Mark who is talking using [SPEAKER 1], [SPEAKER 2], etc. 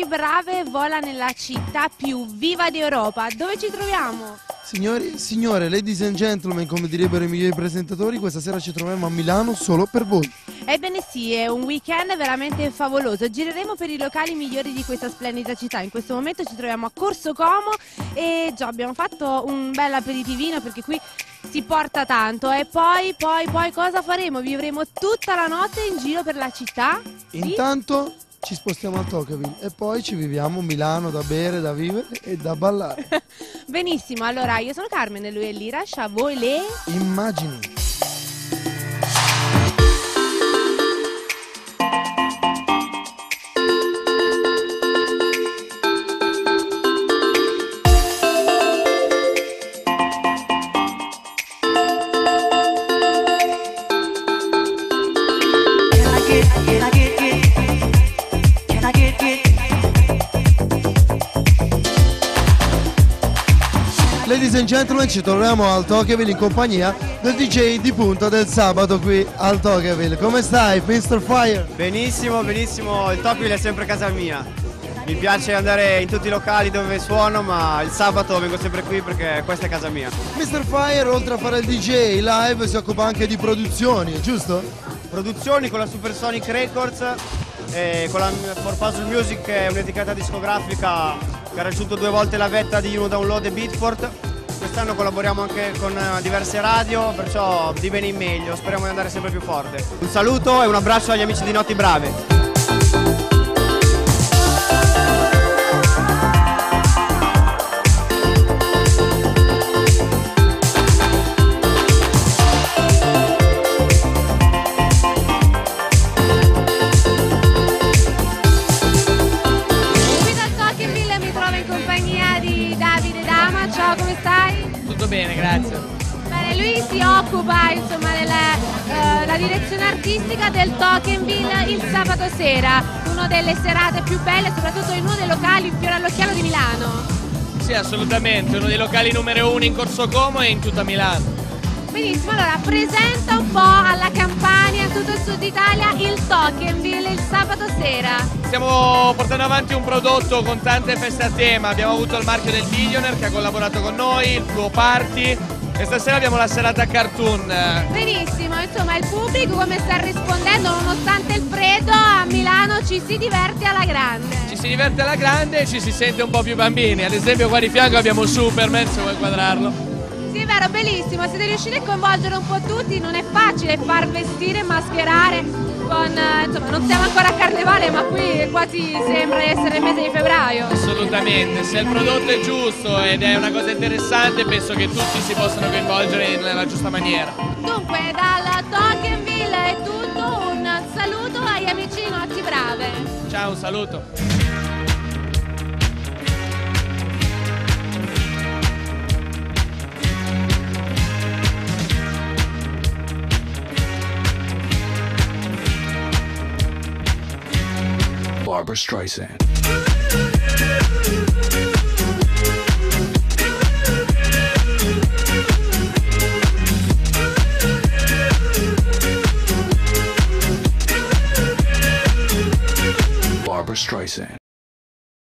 [SPEAKER 1] Brave vola nella città più viva d'Europa. Dove ci troviamo?
[SPEAKER 2] Signori, signore, ladies and gentlemen, come direbbero i migliori presentatori, questa sera ci troviamo a Milano solo per voi.
[SPEAKER 1] Ebbene sì, è un weekend veramente favoloso. Gireremo per i locali migliori di questa splendida città. In questo momento ci troviamo a Corso Como e già abbiamo fatto un bel aperitivino perché qui si porta tanto. E poi cosa faremo? Vivremo tutta la notte in giro per la città.
[SPEAKER 2] Intanto ci spostiamo a Tocqueville e poi ci viviamo Milano da bere, da vivere e da ballare.
[SPEAKER 1] Benissimo, allora io sono Carmen e lui è Lirash, a voi le
[SPEAKER 2] immagini. Ladies and gentlemen, ci troviamo al Tocqueville in compagnia del DJ di punta del sabato qui al Tocqueville. Come stai, Mr. Fire?
[SPEAKER 3] Benissimo, benissimo, il Tocqueville è sempre casa mia. Mi piace andare in tutti i locali dove suono, ma il sabato vengo sempre qui perché questa è casa mia.
[SPEAKER 2] Mr. Fire, oltre a fare il DJ live, si occupa anche di produzioni, giusto?
[SPEAKER 3] Produzioni con la Supersonic Records e con la For Puzzle Music, che è un'etichetta discografica che ha raggiunto 2 volte la vetta di Uno Download e Beatport. Quest'anno collaboriamo anche con diverse radio, perciò di bene in meglio, speriamo di andare sempre più forte. Un saluto e un abbraccio agli amici di Notti Brave.
[SPEAKER 4] Tutto bene, grazie.
[SPEAKER 1] Bene, lui si occupa insomma della direzione artistica del Tocqueville il sabato sera, una delle serate più belle, soprattutto in uno dei locali in fiore all'occhiello di Milano.
[SPEAKER 4] Sì, assolutamente, uno dei locali numero 1 in Corso Como e in tutta Milano.
[SPEAKER 1] Benissimo, allora presenta un po' alla Campania, a tutto il sud Italia, il Tocqueville il sabato sera.
[SPEAKER 4] Stiamo portando avanti un prodotto con tante feste a tema, abbiamo avuto il marchio del Billionaire che ha collaborato con noi, il Fluo Party e stasera abbiamo la serata cartoon.
[SPEAKER 1] Benissimo, insomma il pubblico come sta rispondendo nonostante il freddo, a Milano ci si diverte alla grande.
[SPEAKER 4] Ci si diverte alla grande e ci si sente un po' più bambini, ad esempio qua di fianco abbiamo Superman, se vuoi inquadrarlo.
[SPEAKER 1] Sì, è vero, bellissimo, siete riusciti a coinvolgere un po' tutti, non è facile far vestire e mascherare con, insomma, non siamo ancora a carnevale, ma qui quasi sembra essere il mese di febbraio.
[SPEAKER 4] Assolutamente, se il prodotto è giusto ed è una cosa interessante, penso che tutti si possano coinvolgere nella giusta maniera.
[SPEAKER 1] Dunque, dal Tocqueville è tutto, un saluto agli amici di Notti Brave.
[SPEAKER 4] Ciao, un saluto.
[SPEAKER 5] Barbra Streisand. Barbra Streisand.